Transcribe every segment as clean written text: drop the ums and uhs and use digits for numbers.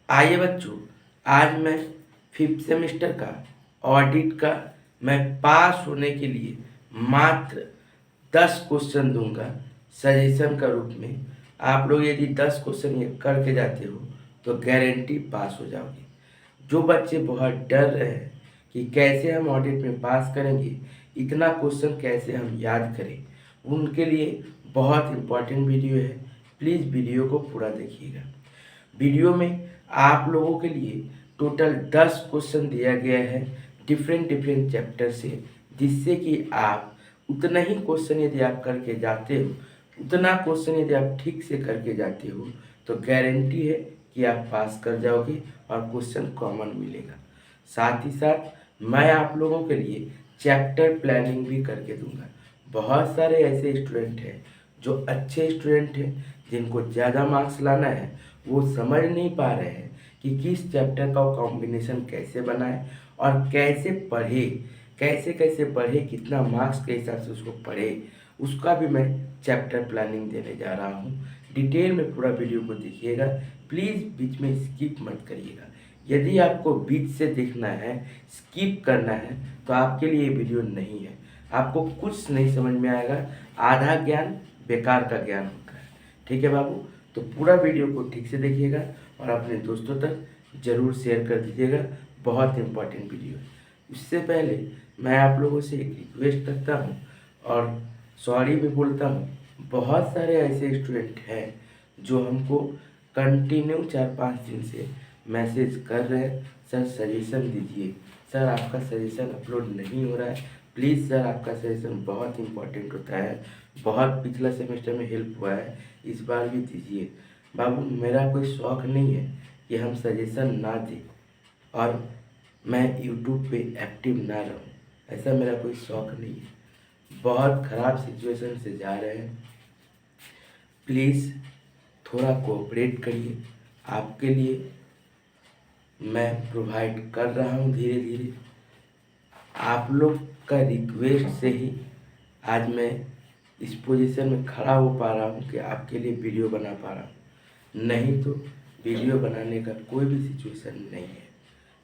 आइए बच्चों, आज मैं फिफ्थ सेमेस्टर का ऑडिट का मैं पास होने के लिए मात्र 10 क्वेश्चन दूंगा सजेशन का रूप में। आप लोग यदि 10 क्वेश्चन ये करके जाते हो तो गारंटी पास हो जाओगे। जो बच्चे बहुत डर रहे हैं कि कैसे हम ऑडिट में पास करेंगे, इतना क्वेश्चन कैसे हम याद करें, उनके लिए बहुत इम्पोर्टेंट वीडियो है। प्लीज़ वीडियो को पूरा देखिएगा। वीडियो में आप लोगों के लिए टोटल 10 क्वेश्चन दिया गया है डिफरेंट डिफरेंट चैप्टर से, जिससे कि आप उतना ही क्वेश्चन यदि आप करके जाते हो, उतना क्वेश्चन यदि आप ठीक से करके जाते हो तो गारंटी है कि आप पास कर जाओगे और क्वेश्चन कॉमन मिलेगा। साथ ही साथ मैं आप लोगों के लिए चैप्टर प्लानिंग भी करके दूंगा। बहुत सारे ऐसे स्टूडेंट हैं जो अच्छे स्टूडेंट हैं, जिनको ज़्यादा मार्क्स लाना है, वो समझ नहीं पा रहे हैं कि किस चैप्टर का कॉम्बिनेशन कैसे बनाए और कैसे पढ़े, कैसे कैसे पढ़े, कितना मार्क्स के हिसाब से उसको पढ़े। उसका भी मैं चैप्टर प्लानिंग देने जा रहा हूँ। डिटेल में पूरा वीडियो को देखिएगा, प्लीज़ बीच में स्किप मत करिएगा। यदि आपको बीच से देखना है, स्किप करना है, तो आपके लिए ये वीडियो नहीं है। आपको कुछ नहीं समझ में आएगा, आधा ज्ञान बेकार का ज्ञान होता है। ठीक है बाबू, तो पूरा वीडियो को ठीक से देखिएगा और अपने दोस्तों तक ज़रूर शेयर कर दीजिएगा। बहुत इम्पोर्टेंट वीडियो है। इससे पहले मैं आप लोगों से एक रिक्वेस्ट करता हूँ और सॉरी भी बोलता हूँ। बहुत सारे ऐसे स्टूडेंट हैं जो हमको कंटिन्यू 4-5 दिन से मैसेज कर रहे हैं, सर सजेशन दीजिए, सर आपका सजेशन अपलोड नहीं हो रहा है, प्लीज़ सर आपका सजेशन बहुत इम्पोर्टेंट होता है, बहुत पिछला सेमेस्टर में हेल्प हुआ है, इस बार भी दीजिए। बाबू, मेरा कोई शौक़ नहीं है कि हम सजेशन ना दें और मैं यूट्यूब पे एक्टिव ना रहूं, ऐसा मेरा कोई शौक़ नहीं है। बहुत ख़राब सिचुएशन से जा रहे हैं, प्लीज़ थोड़ा कोऑपरेट करिए। आपके लिए मैं प्रोवाइड कर रहा हूँ धीरे धीरे। आप लोग का रिक्वेस्ट से ही आज मैं इस पोजीशन में खड़ा हो पा रहा हूँ कि आपके लिए वीडियो बना पा रहा हूँ, नहीं तो वीडियो बनाने का कोई भी सिचुएशन नहीं है।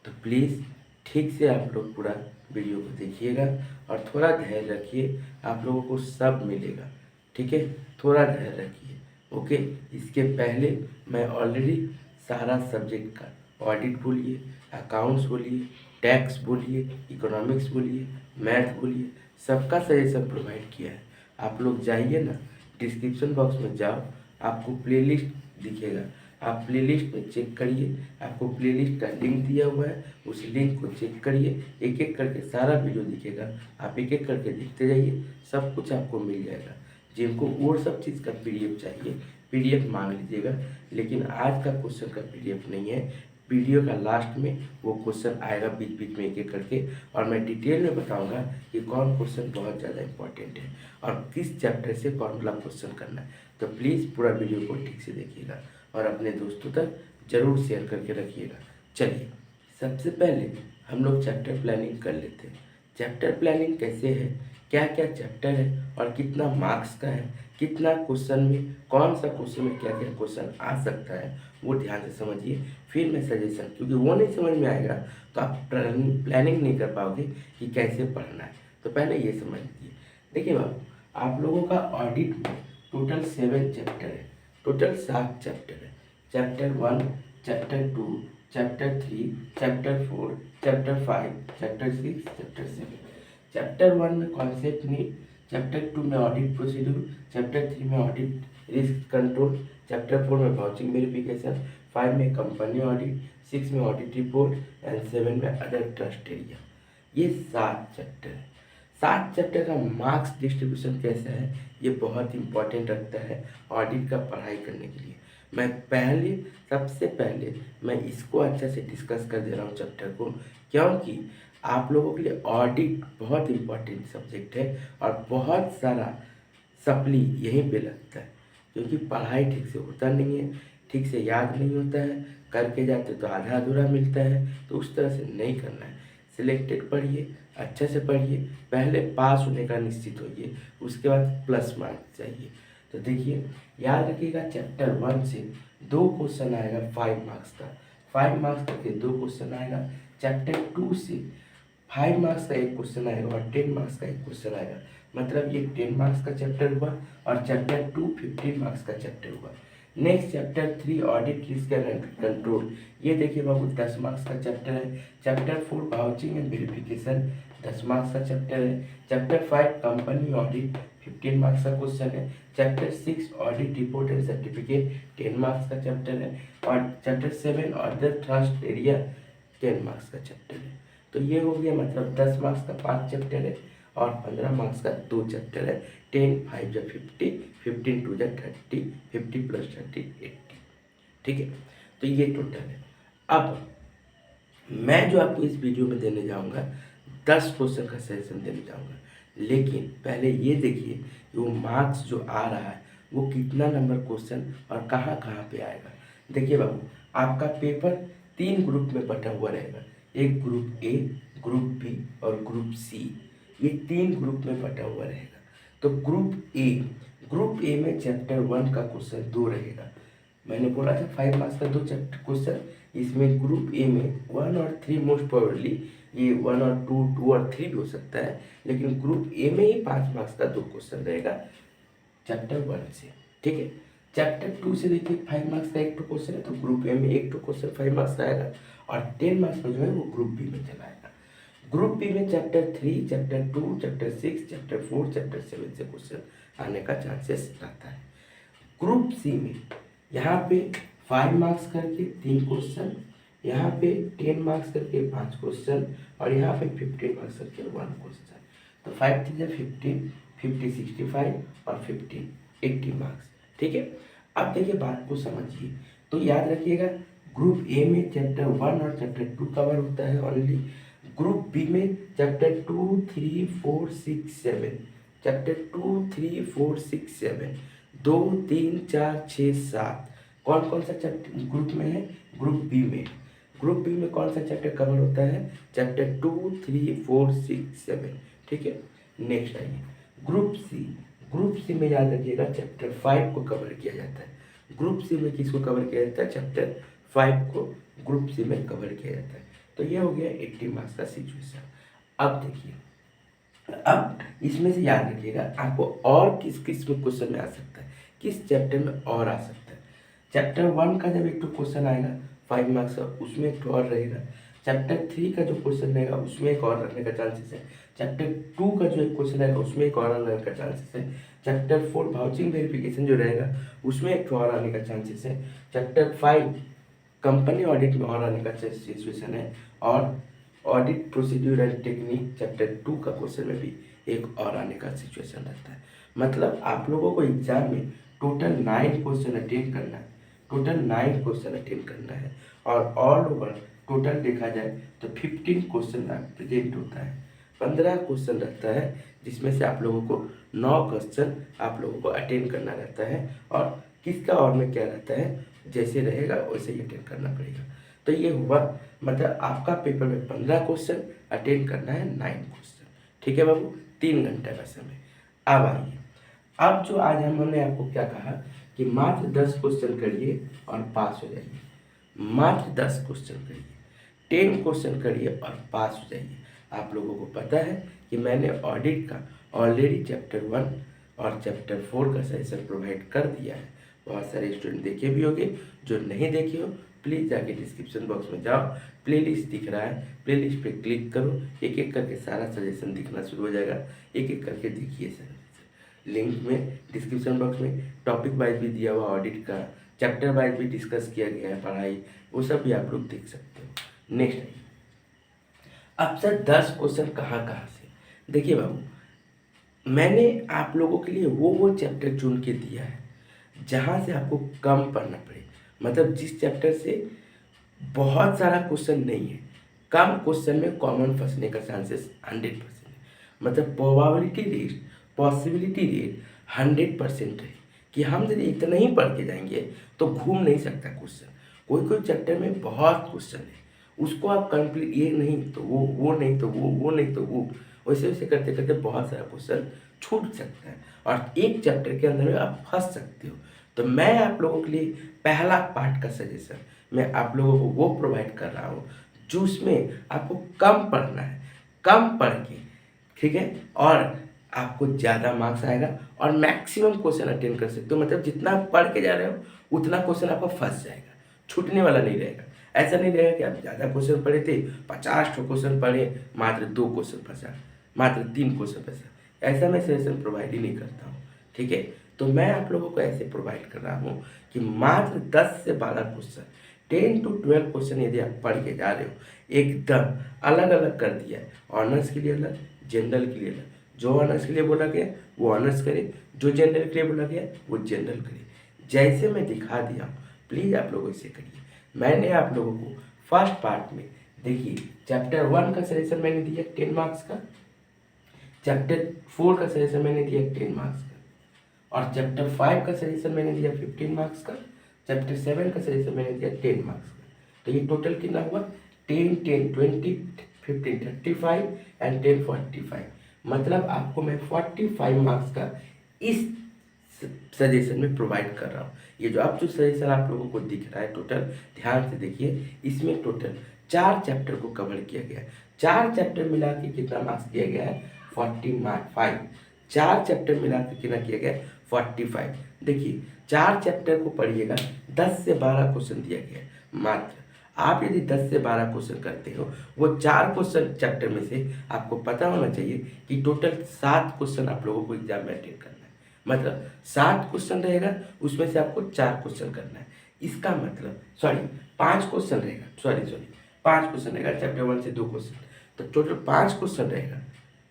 तो प्लीज़ ठीक से आप लोग पूरा वीडियो को देखिएगा और थोड़ा धैर्य रखिए, आप लोगों को सब मिलेगा। ठीक है, थोड़ा धैर्य रखिए। ओके, इसके पहले मैं ऑलरेडी सारा सब्जेक्ट का ऑडिट बोलिए, अकाउंट्स बोलिए, टैक्स बोलिए, इकोनॉमिक्स बोलिए, मैथ बोलिए, सबका सजेशन प्रोवाइड किया है। आप लोग जाइए ना, डिस्क्रिप्शन बॉक्स में जाओ, आपको प्लेलिस्ट दिखेगा, आप प्लेलिस्ट में चेक करिए, आपको प्लेलिस्ट का लिंक दिया हुआ है, उस लिंक को चेक करिए, एक एक करके सारा वीडियो दिखेगा, आप एक एक करके देखते जाइए, सब कुछ आपको मिल जाएगा। जिनको और सब चीज़ का पीडीएफ चाहिए, पीडीएफ मांग लीजिएगा, लेकिन आज का क्वेश्चन का पीडीएफ नहीं है। वीडियो का लास्ट में वो क्वेश्चन आएगा बीच बीच में एक एक करके, और मैं डिटेल में बताऊंगा कि कौन क्वेश्चन बहुत ज़्यादा इंपॉर्टेंट है और किस चैप्टर से कौन वाला क्वेश्चन करना है। तो प्लीज़ पूरा वीडियो को ठीक से देखिएगा और अपने दोस्तों तक ज़रूर शेयर करके रखिएगा। चलिए, सबसे पहले हम लोग चैप्टर प्लानिंग कर लेते हैं। चैप्टर प्लानिंग कैसे है, क्या क्या चैप्टर है और कितना मार्क्स का है, कितना क्वेश्चन में, कौन सा क्वेश्चन में क्या क्या क्वेश्चन आ सकता है, वो ध्यान से समझिए। फिर मैं सजेशन, क्योंकि वो नहीं समझ में आएगा तो आप प्लानिंग नहीं कर पाओगे कि कैसे पढ़ना है। तो पहले ये समझ लीजिए। देखिए बाबू, आप लोगों का ऑडिट में टोटल 7 चैप्टर है, टोटल 7 चैप्टर है। Chapter 1, chapter 2, chapter 3, chapter 4, chapter 5, chapter 6, chapter 7। Chapter 1 में कॉन्सेप्ट नीड, चैप्टर 2 में ऑडिट प्रोसीड्यूर, चैप्टर 3 में ऑडिट रिस्क कंट्रोल, चैप्टर 4 में वाउचिंग वेरिफिकेशन, 5 में कंपनी ऑडिट, 6 में ऑडिट रिपोर्ट एंड 7 में अदर ट्रस्ट एरिया। ये 7 चैप्टर है। 7 चैप्टर का मार्क्स डिस्ट्रीब्यूशन कैसा है, ये बहुत इंपॉर्टेंट रखता है ऑडिट का पढ़ाई करने के लिए। मैं सबसे पहले मैं इसको अच्छे से डिस्कस कर दे रहा हूँ चैप्टर को, क्योंकि आप लोगों के लिए ऑडिट बहुत इम्पोर्टेंट सब्जेक्ट है और बहुत सारा सप्ली यहीं पे लगता है, क्योंकि पढ़ाई ठीक से होता नहीं है, ठीक से याद नहीं होता है, करके जाते तो आधा अधूरा मिलता है। तो उस तरह से नहीं करना है। सिलेक्टेड पढ़िए, अच्छे से पढ़िए, पहले पास होने का निश्चित होइए, उसके बाद प्लस मार्क्स चाहिए। तो देखिए, याद रखिएगा, चैप्टर 1 से 2 क्वेश्चन आएगा 5 मार्क्स का। 5 मार्क्स का 2 क्वेश्चन आएगा। चैप्टर 2 से 5 मार्क्स का 1 क्वेश्चन आएगा और 10 मार्क्स का 1 क्वेश्चन आएगा। मतलब ये 10 मार्क्स का चैप्टर हुआ और चैप्टर 2 15 मार्क्स का चैप्टर हुआ। Next chapter 3 audit risk and control, ये देखिए बाबू 10 मार्क्स का चैप्टर है। Chapter 4 vouching and verification 10 marks का चैप्टर है। चैप्टर 5 कंपनी ऑडिट 15 मार्क्स का क्वेश्चन है। Chapter 6 audit report and certificate 10 marks का चैप्टर है। और chapter 7 other trust area 10 marks का चैप्टर है। तो ये हो गया, मतलब 10 मार्क्स का 5 चैप्टर है और 15 मार्क्स का 2 चैप्टर है। 10 5 जा 50, 15 2 जा 30, 50 + 30 80। ठीक है, तो ये टोटल है। अब मैं जो आपको इस वीडियो में देने जाऊंगा 10 क्वेश्चन का सेशन देने जाऊंगा, लेकिन पहले ये देखिए कि वो मार्क्स जो आ रहा है वो कितना नंबर क्वेश्चन और कहाँ कहाँ पे आएगा। देखिए बाबू, आपका पेपर 3 ग्रुप में बटा हुआ रहेगा। एक ग्रुप ए, ग्रुप बी और ग्रुप सी, ये 3 ग्रुप में बटा हुआ रहेगा। तो ग्रुप ए में चैप्टर 1 का क्वेश्चन 2 रहेगा। मैंने बोला था 5 मार्क्स का 2 चैप्टर क्वेश्चन। इसमें ग्रुप ए में 1 और 3 मोस्ट प्रोबेबली ये 1 और 2 और 3 भी हो सकता है, लेकिन ग्रुप ए में ही 5 मार्क्स का 2 क्वेश्चन रहेगा चैप्टर 1 से। ठीक है, चैप्टर 2 से देखिए 5 मार्क्स का 1 क्वेश्चन है, तो ग्रुप ए में 1 क्वेश्चन 5 मार्क्स का आएगा और 10 मार्क्स का जो है वो ग्रुप बी में चला आएगा। ग्रुप बी में chapter 3, chapter 2, chapter 6, chapter 4, chapter 7 से क्वेश्चन आने का चांसेस रहता है। ग्रुप सी में यहाँ पे 5 मार्क्स करके 3 क्वेश्चन, यहाँ पे 10 मार्क्स करके 5 क्वेश्चन और यहाँ पे 15 मार्क्स करके 1 क्वेश्चन। तो 5 3 15, 50 65 और 15 80 मार्क्स। ठीक है, अब देखिए बात को समझिए। तो याद रखिएगा, ग्रुप ए में चैप्टर 1 और चैप्टर 2 कवर होता है ओनली। ग्रुप बी में चैप्टर 2 3 4 6 7, चैप्टर 2 3 4 6 7, 2 3 4 6 7 कौन कौन सा चैप्टर ग्रुप में है? ग्रुप बी में। ग्रुप बी में कौन सा चैप्टर कवर होता है? चैप्टर 2 3 4 6 7। ठीक है, नेक्स्ट आइए ग्रुप सी। ग्रुप सी में याद रखिएगा चैप्टर 5 को कवर किया जाता है। ग्रुप सी में किसको कवर किया जाता है? चैप्टर 5 को ग्रुप सी में कवर किया जाता है। तो ये हो गया 80 मार्क्स का सिचुएशन। अब देखिए, अब इसमें से याद रखिएगा आपको और किस किस में क्वेश्चन में आ सकता है, किस चैप्टर में और आ सकता है। चैप्टर 1 का जब एक तो क्वेश्चन आएगा 5 मार्क्स का, उसमें एक और रहेगा। चैप्टर 3 का जो क्वेश्चन रहेगा उसमें एक और रहने का चांसेस है। चैप्टर 2 का जो एक क्वेश्चन रहेगा उसमें एक और रहने का चांसेस है। चैप्टर 4 वाउचिंग वेरिफिकेशन जो रहेगा उसमें एक और आने का चांसेस है। चैप्टर 5 कंपनी ऑडिट में और आने का सिचुएशन है। और audit procedure and technique chapter 2 का क्वेश्चन में भी एक और आने का सिचुएशन रहता है। मतलब आप लोगों को एग्जाम में टोटल 9 क्वेश्चन अटेंड करना है, टोटल 9 क्वेश्चन अटेंड करना है। और ऑल ओवर टोटल देखा जाए तो 15 क्वेश्चन प्रेजेंट होता है। 15 क्वेश्चन रहता है, जिसमें से आप लोगों को 9 क्वेश्चन आप लोगों को अटेंड करना रहता है। और किसका और में क्या रहता है, जैसे रहेगा वैसे ही अटेंड करना पड़ेगा। तो ये हुआ, मतलब आपका पेपर में 15 क्वेश्चन अटेंड करना है, 9 क्वेश्चन। ठीक है बाबू, 3 घंटे का समय। अब आइए, अब जो आज हमने आपको क्या कहा कि मात्र 10 क्वेश्चन करिए और पास हो जाइए। मात्र 10 क्वेश्चन करिए, 10 क्वेश्चन करिए और पास हो जाइए। आप लोगों को पता है कि मैंने ऑडिट का ऑलरेडी चैप्टर 1 और चैप्टर 4 का सेशन प्रोवाइड कर दिया है। बहुत सारे स्टूडेंट देखे भी होंगे, जो नहीं देखे हो प्लीज़ जाके डिस्क्रिप्शन बॉक्स में जाओ, प्लेलिस्ट दिख रहा है, प्लेलिस्ट पे क्लिक करो, एक एक करके सारा सजेशन दिखना शुरू हो जाएगा। एक एक करके देखिए सर, लिंक में डिस्क्रिप्शन बॉक्स में टॉपिक वाइज भी दिया हुआ, ऑडिट का चैप्टर वाइज भी डिस्कस किया गया है पढ़ाई, वो सब भी आप लोग देख सकते हो। नेक्स्ट आइए, अब सर 10 क्वेश्चन कहाँ कहाँ से? देखिए बाबू, मैंने आप लोगों के लिए वो चैप्टर चुन के दिया है जहाँ से आपको कम पढ़ना पड़े, मतलब जिस चैप्टर से बहुत सारा क्वेश्चन नहीं है, कम क्वेश्चन में कॉमन फंसने का चांसेस 100% है। मतलब प्रोबेबिलिटी रेट, पॉसिबिलिटी रेट 100% है कि हम यदि इतना ही पढ़ के जाएंगे तो घूम नहीं सकता क्वेश्चन। कोई कोई चैप्टर में बहुत क्वेश्चन है, उसको आप कंप्लीट, ये नहीं तो वो नहीं तो वो नहीं तो वो, वैसे वैसे करते करते बहुत सारा क्वेश्चन छूट सकता है और एक चैप्टर के अंदर में आप फंस सकते हो। तो मैं आप लोगों के लिए पहला पार्ट का सजेशन मैं आप लोगों को वो प्रोवाइड कर रहा हूँ जो उसमें आपको कम पढ़ना है, कम पढ़ के, ठीक है, और आपको ज़्यादा मार्क्स आएगा और मैक्सिमम क्वेश्चन अटेंड कर सकते हो। मतलब जितना आप पढ़ के जा रहे हो उतना क्वेश्चन आपका फंस जाएगा, छूटने वाला नहीं रहेगा। ऐसा नहीं रहेगा कि आप ज़्यादा क्वेश्चन पढ़े थे, 50 क्वेश्चन पढ़े, मात्र 2 क्वेश्चन फंसा, मात्र 3 क्वेश्चन फंसा। ऐसा मैं सजेशन प्रोवाइड ही नहीं करता हूँ, ठीक है। तो मैं आप लोगों को ऐसे प्रोवाइड कर रहा हूँ कि मात्र 10 से 12 क्वेश्चन, 10 to 12 क्वेश्चन यदि आप पढ़ के जा रहे हो, एकदम अलग अलग कर दिया है। ऑनर्स के लिए अलग, जनरल के लिए अलग। जो ऑनर्स के लिए बोला गया वो ऑनर्स करे, जो जनरल के लिए बोला गया वो जनरल करे। जैसे मैं दिखा दिया हूँ, प्लीज़ आप लोग इसे करिए। मैंने आप लोगों को फर्स्ट पार्ट में देखिए, चैप्टर 1 का सजेशन मैंने दिया 10 मार्क्स का, चैप्टर 4 का सजेशन मैंने दिया 10 मार्क्स का, और चैप्टर 5 का सजेशन मैंने दिया 15 मार्क्स का, चैप्टर 7 का सजेशन मैंने दिया 10 मार्क्स का। तो ये टोटल कितना हुआ? 10, 10, 20, 15, 35 एंड 10, 45। मतलब आपको मैं 45 मार्क्स का इस सजेशन में प्रोवाइड कर रहा हूँ। ये जो सजेशन आप लोगों को दिख रहा है टोटल, ध्यान से देखिए, इसमें टोटल 4 चैप्टर को कवर किया गया है। 4 चैप्टर मिला के कितना मार्क्स दिया गया है? 45। 4 चैप्टर मिला के कितना किया गया है? 45। देखिए 4 चैप्टर को पढ़िएगा, 10 से 12 क्वेश्चन दिया गया है मात्र। आप यदि 10 से 12 क्वेश्चन करते हो, वो 4 क्वेश्चन चैप्टर में से आपको पता होना चाहिए कि टोटल 7 क्वेश्चन आप लोगों को एग्जाम में अटेंड करना है। मतलब 7 क्वेश्चन रहेगा, उसमें से आपको 4 क्वेश्चन करना है। इसका मतलब 5 क्वेश्चन रहेगा, 5 क्वेश्चन रहेगा, चैप्टर 1 से 2 क्वेश्चन, तो टोटल 5 क्वेश्चन रहेगा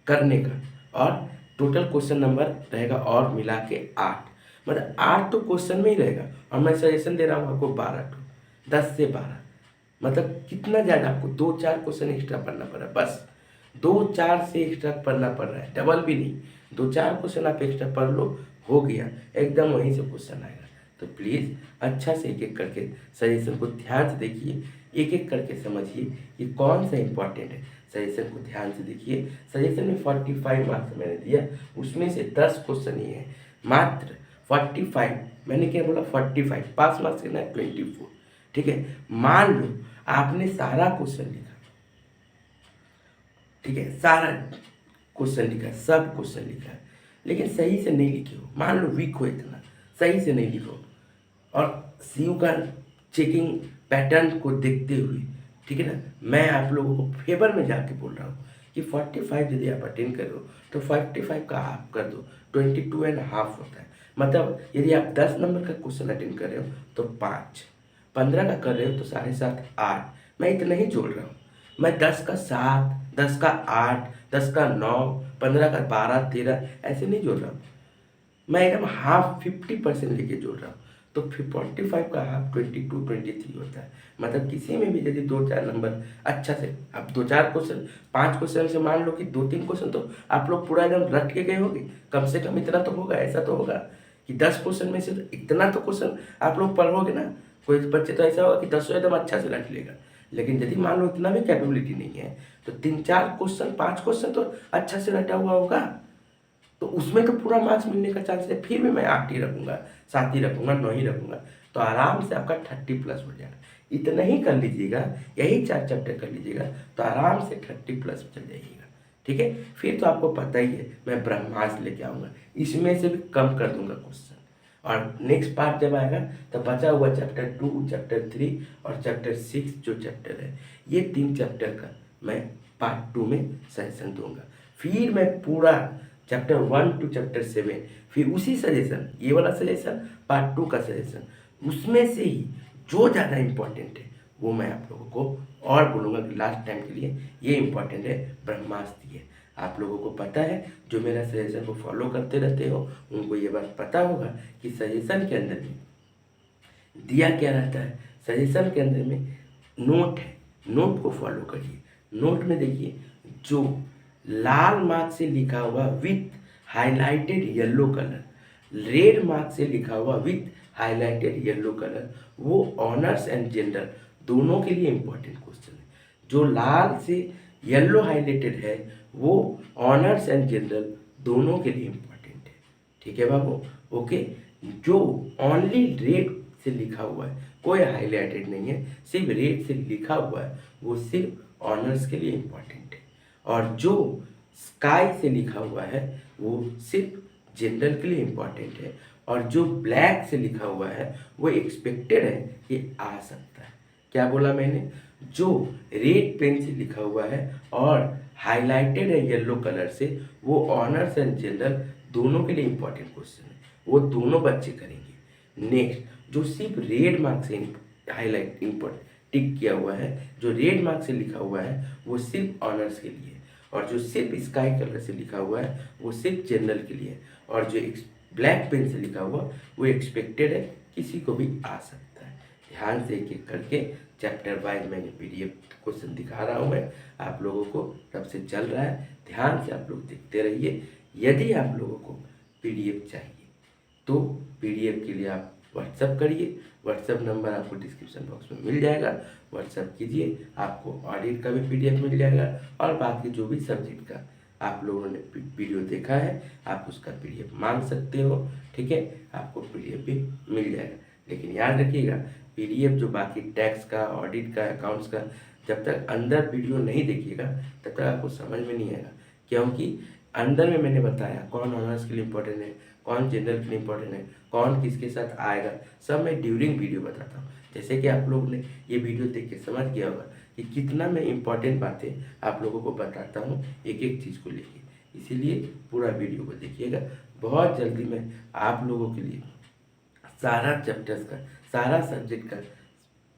करने का, और टोटल क्वेश्चन नंबर रहेगा और मिला के 8। मतलब 8 तो क्वेश्चन में ही रहेगा, और मैं सजेशन दे रहा हूँ आपको 12 टू 10 से 12। मतलब कितना ज़्यादा आपको 2-4 क्वेश्चन एक्स्ट्रा पढ़ना पड़ रहा है, बस 2-4 से एक्स्ट्रा पढ़ना पड़ रहा है, डबल भी नहीं। 2-4 क्वेश्चन आप एक्स्ट्रा पढ़ लो, हो गया, एकदम वहीं से क्वेश्चन आएगा। तो प्लीज़ अच्छा से एक एक करके सजेशन को ध्यान से देखिए, एक एक करके समझिए कि कौन सा इंपॉर्टेंट है। सजेशन को ध्यान से देखिए। सजेशन में 45 मार्क्स मैंने दिया, उसमें से 10 क्वेश्चन ये है, मात्र 45। मैंने क्या बोला? 45। पास मार्क्स कितना है? 24। ठीक है, मान लो आपने सारा क्वेश्चन लिखा, ठीक है, सारा क्वेश्चन लिखा, सब क्वेश्चन लिखा, लेकिन सही से नहीं लिखे हो, मान लो वीक हो इतना, सही से नहीं लिखो, और सीयू का चेकिंग पैटर्न को देखते हुए, ठीक है ना, मैं आप लोगों को फेवर में जाके बोल रहा हूँ कि 45 यदि आप अटेंड करो तो 45 का हाफ कर दो, 22.5 होता है। मतलब यदि आप 10 नंबर का क्वेश्चन अटेंड कर रहे हो तो 5, 15 का कर रहे हो तो 7.5, 8। मैं इतना ही जोड़ रहा हूँ, मैं 10 का 7, 10 का 8, 10 का 9, 15 का 12, 13 ऐसे नहीं जोड़ रहा हूँ, मैं एकदम हाफ 50% लेके जोड़ रहा हूँ। तो फिर 45 का हाफ 22, 23 होता है। मतलब किसी में भी यदि 2-4 नंबर अच्छा से, अब 2-4 क्वेश्चन, 5 क्वेश्चन से मान लो कि 2-3 क्वेश्चन तो आप लोग पूरा एकदम रट के गए होंगे, कम से कम इतना तो होगा, ऐसा तो होगा कि 10 क्वेश्चन में से इतना तो क्वेश्चन आप लोग पढ़ोगे ना। कोई बच्चे तो ऐसा होगा कि 10 एकदम अच्छा से रट लेगा, लेकिन यदि मान लो इतना भी कैपेबिलिटी नहीं है तो 3-4 क्वेश्चन, 5 क्वेश्चन तो अच्छा से रटा हुआ होगा, तो उसमें तो पूरा मार्क्स मिलने का चांस है। फिर भी मैं 8 ही रखूँगा, 7 ही रखूँगा, 9 ही रखूँगा, तो आराम से आपका 30+ हो जाएगा। इतना ही कर लीजिएगा, यही 4 चैप्टर कर लीजिएगा तो आराम से 30+ चल जाइएगा, ठीक है। फिर तो आपको पता ही है, मैं ब्रह्मास्त्र लेके आऊँगा, इसमें से भी कम कर दूंगा क्वेश्चन। और नेक्स्ट पार्ट जब आएगा तो बचा हुआ चैप्टर 2, चैप्टर 3 और चैप्टर 6 जो चैप्टर है, ये 3 चैप्टर का मैं पार्ट 2 में सजेशन दूंगा। फिर मैं पूरा चैप्टर 1 टू चैप्टर 7, फिर उसी सजेशन, ये वाला सजेशन, पार्ट 2 का सजेशन, उसमें से ही जो ज़्यादा इम्पोर्टेंट है वो मैं आप लोगों को और बोलूँगा कि लास्ट टाइम के लिए ये इम्पोर्टेंट है, ब्रह्मास्त्र है। आप लोगों को पता है, जो मेरा सजेशन को फॉलो करते रहते हो उनको ये बात पता होगा कि सजेशन के अंदर में दिया क्या रहता है। सजेशन के अंदर में नोट है, नोट को फॉलो करिए। नोट में देखिए, जो लाल मार्क से लिखा हुआ with highlighted yellow colour, red mark से लिखा हुआ विथ हाईलाइटेड येलो कलर, वो ऑनर्स एंड जनरल दोनों के लिए इम्पोर्टेंट क्वेश्चन है। जो लाल से येलो हाईलाइटेड है वो ऑनर्स एंड जनरल दोनों के लिए इम्पोर्टेंट है, ठीक है बाबू, ओके। जो ओनली रेड से लिखा हुआ है कोई हाईलाइटेड नहीं है, सिर्फ रेड से लिखा हुआ है वो सिर्फ ऑनर्स के लिए इम्पॉर्टेंट है, और जो स्काई से लिखा हुआ है वो सिर्फ जनरल के लिए इम्पॉर्टेंट है, और जो ब्लैक से लिखा हुआ है वो एक्सपेक्टेड है कि आ सकता है। क्या बोला मैंने? जो रेड पेन से लिखा हुआ है और हाईलाइटेड है येलो कलर से, वो ऑनर्स एंड जनरल दोनों के लिए इम्पॉर्टेंट क्वेश्चन है, वो दोनों बच्चे करेंगे। नेक्स्ट, जो सिर्फ रेड मार्क से हाईलाइट इम्पोर्टेंट टिक किया हुआ है, जो रेड मार्क से लिखा हुआ है वो सिर्फ ऑनर्स के लिए, और जो सिर्फ स्काई कलर से लिखा हुआ है वो सिर्फ जनरल के लिए, और जो ब्लैक पेन से लिखा हुआ वो एक्सपेक्टेड है, किसी को भी आ सकता है। ध्यान से एक एक करके चैप्टर वाइज मैंने पीडीएफ क्वेश्चन दिखा रहा हूँ, मैं आप लोगों को तब से चल रहा है, ध्यान से आप लोग देखते रहिए। यदि आप लोगों को पीडीएफ चाहिए तो पीडीएफ के लिए आप व्हाट्सअप करिए, व्हाट्सअप नंबर आपको डिस्क्रिप्शन बॉक्स में मिल जाएगा, व्हाट्सअप कीजिए, आपको ऑडिट का भी पीडीएफ मिल जाएगा, और बाकी जो भी सब्जेक्ट का आप लोगों ने वीडियो देखा है आप उसका पीडीएफ मांग सकते हो, ठीक है, आपको पीडीएफ भी मिल जाएगा। लेकिन याद रखिएगा, पीडीएफ जो बाकी टैक्स का, ऑडिट का, अकाउंट्स का, जब तक अंदर वीडियो नहीं देखिएगा तब तक आपको समझ में नहीं आएगा, क्योंकि अंदर में मैंने बताया कौन ऑनर्स के लिए इम्पोर्टेंट है, कौन जनरल के लिए इम्पोर्टेंट है, कौन किसके साथ आएगा, सब मैं ड्यूरिंग वीडियो बताता हूँ। जैसे कि आप लोगों ने ये वीडियो देख के समझ गया होगा कि कितना मैं इम्पोर्टेंट बातें आप लोगों को बताता हूँ एक एक चीज़ को लेके, इसीलिए पूरा वीडियो को देखिएगा। बहुत जल्दी मैं आप लोगों के लिए सारा चैप्टर्स का, सारा सब्जेक्ट का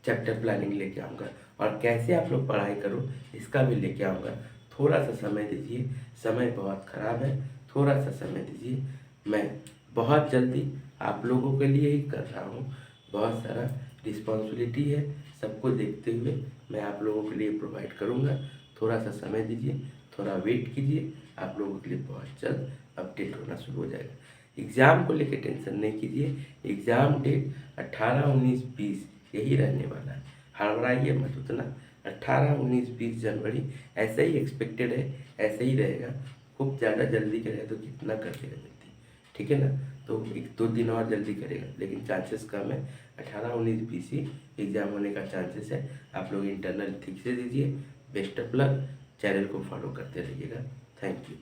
चैप्टर प्लानिंग लेके आऊँगा, और कैसे आप लोग पढ़ाई करो इसका भी लेके आऊँगा। थोड़ा सा समय दीजिए, समय बहुत ख़राब है, थोड़ा सा समय दीजिए, मैं बहुत जल्दी आप लोगों के लिए ही कर रहा हूँ, बहुत सारा रिस्पॉन्सिबिलिटी है, सबको देखते हुए मैं आप लोगों के लिए प्रोवाइड करूँगा। थोड़ा सा समय दीजिए, थोड़ा वेट कीजिए, आप लोगों के लिए बहुत जल्द अपडेट होना शुरू हो जाएगा। एग्ज़ाम को लेकर टेंशन नहीं कीजिए, एग्ज़ाम डेट 18, 19, 20 यही रहने वाला है, हड़बड़ाइए मत उतना। 18, 19, 20 जनवरी ऐसे ही एक्सपेक्टेड है, ऐसे ही रहेगा। खूब ज़्यादा जल्दी करे तो कितना कर देगा जल्दी, ठीक है ना, तो 1-2 दिन और जल्दी करेगा, लेकिन चांसेस कम है। 18, 19, 20 ही एग्ज़ाम होने का चांसेस है। आप लोग इंटरनल ठीक से दीजिए। बेस्ट ऑफ लक, चैनल को फॉलो करते रहिएगा। Thank you.